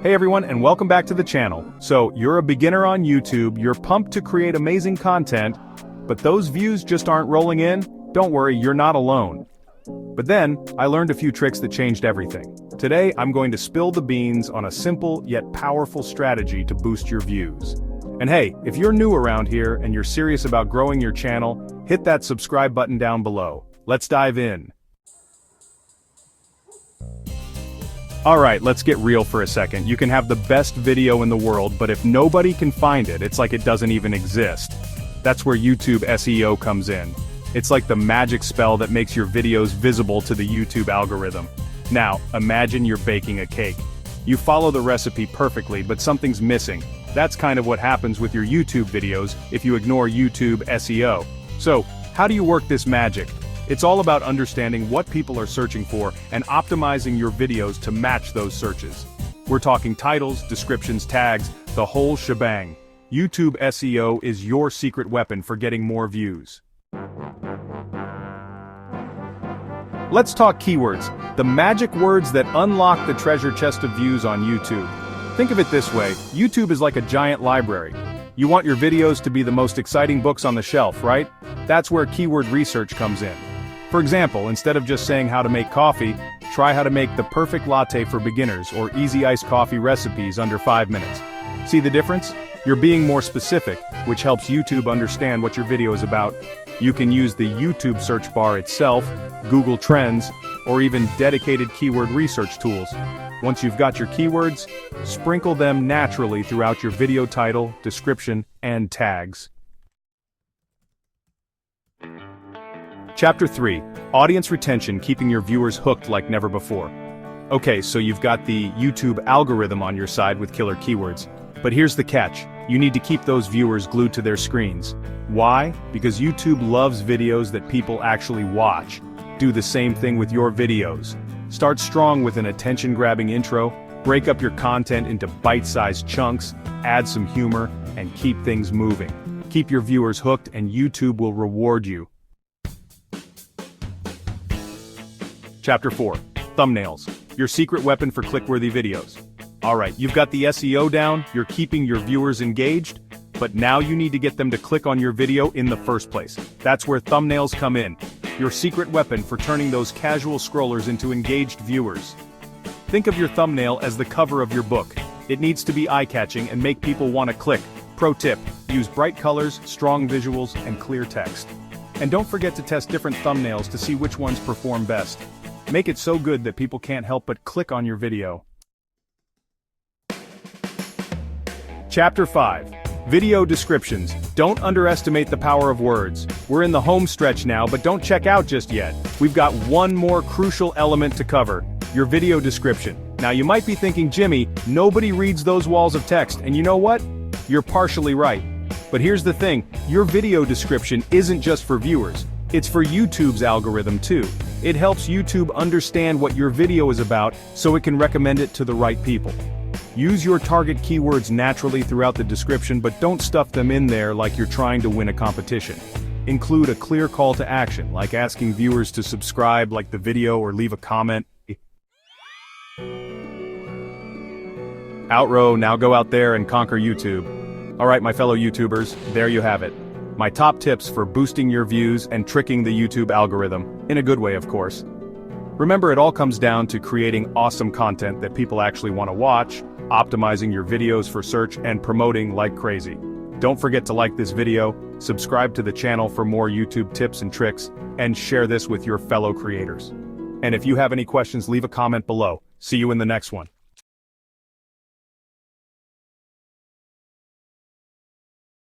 Hey everyone, and welcome back to the channel. So, you're a beginner on YouTube, you're pumped to create amazing content, but those views just aren't rolling in? Don't worry, you're not alone. But then, I learned a few tricks that changed everything. Today, I'm going to spill the beans on a simple yet powerful strategy to boost your views. And hey, if you're new around here and you're serious about growing your channel, hit that subscribe button down below. Let's dive in. Alright, let's get real for a second. You can have the best video in the world, but if nobody can find it, it's like it doesn't even exist. That's where YouTube SEO comes in. It's like the magic spell that makes your videos visible to the YouTube algorithm. Now, imagine you're baking a cake. You follow the recipe perfectly, but something's missing. That's kind of what happens with your YouTube videos if you ignore YouTube SEO. So, how do you work this magic? It's all about understanding what people are searching for and optimizing your videos to match those searches. We're talking titles, descriptions, tags, the whole shebang. YouTube SEO is your secret weapon for getting more views. Let's talk keywords, the magic words that unlock the treasure chest of views on YouTube. Think of it this way, YouTube is like a giant library. You want your videos to be the most exciting books on the shelf, right? That's where keyword research comes in. For example, instead of just saying how to make coffee, try how to make the perfect latte for beginners or easy iced coffee recipes under 5 minutes. See the difference? You're being more specific, which helps YouTube understand what your video is about. You can use the YouTube search bar itself, Google Trends, or even dedicated keyword research tools. Once you've got your keywords, sprinkle them naturally throughout your video title, description, and tags. Chapter 3. Audience Retention, keeping your viewers hooked like never before. Okay, so you've got the YouTube algorithm on your side with killer keywords. But here's the catch. You need to keep those viewers glued to their screens. Why? Because YouTube loves videos that people actually watch. Do the same thing with your videos. Start strong with an attention-grabbing intro, break up your content into bite-sized chunks, add some humor, and keep things moving. Keep your viewers hooked and YouTube will reward you. Chapter 4. Thumbnails. Your secret weapon for click-worthy videos. Alright, you've got the SEO down, you're keeping your viewers engaged, but now you need to get them to click on your video in the first place. That's where thumbnails come in. Your secret weapon for turning those casual scrollers into engaged viewers. Think of your thumbnail as the cover of your book. It needs to be eye-catching and make people want to click. Pro tip, use bright colors, strong visuals, and clear text. And don't forget to test different thumbnails to see which ones perform best. Make it so good that people can't help but click on your video. Chapter 5. Video descriptions. Don't underestimate the power of words. We're in the home stretch now, but don't check out just yet. We've got one more crucial element to cover, your video description. Now you might be thinking, Jimmy, nobody reads those walls of text, and you know what? You're partially right. But here's the thing, your video description isn't just for viewers. It's for YouTube's algorithm too. It helps YouTube understand what your video is about so it can recommend it to the right people. Use your target keywords naturally throughout the description, but don't stuff them in there like you're trying to win a competition. Include a clear call to action, like asking viewers to subscribe, like the video, or leave a comment. Outro, now go out there and conquer YouTube. Alright, my fellow YouTubers, there you have it. My top tips for boosting your views and tricking the YouTube algorithm, in a good way of course. Remember, it all comes down to creating awesome content that people actually want to watch, optimizing your videos for search, and promoting like crazy. Don't forget to like this video, subscribe to the channel for more YouTube tips and tricks, and share this with your fellow creators. And if you have any questions, leave a comment below. See you in the next one.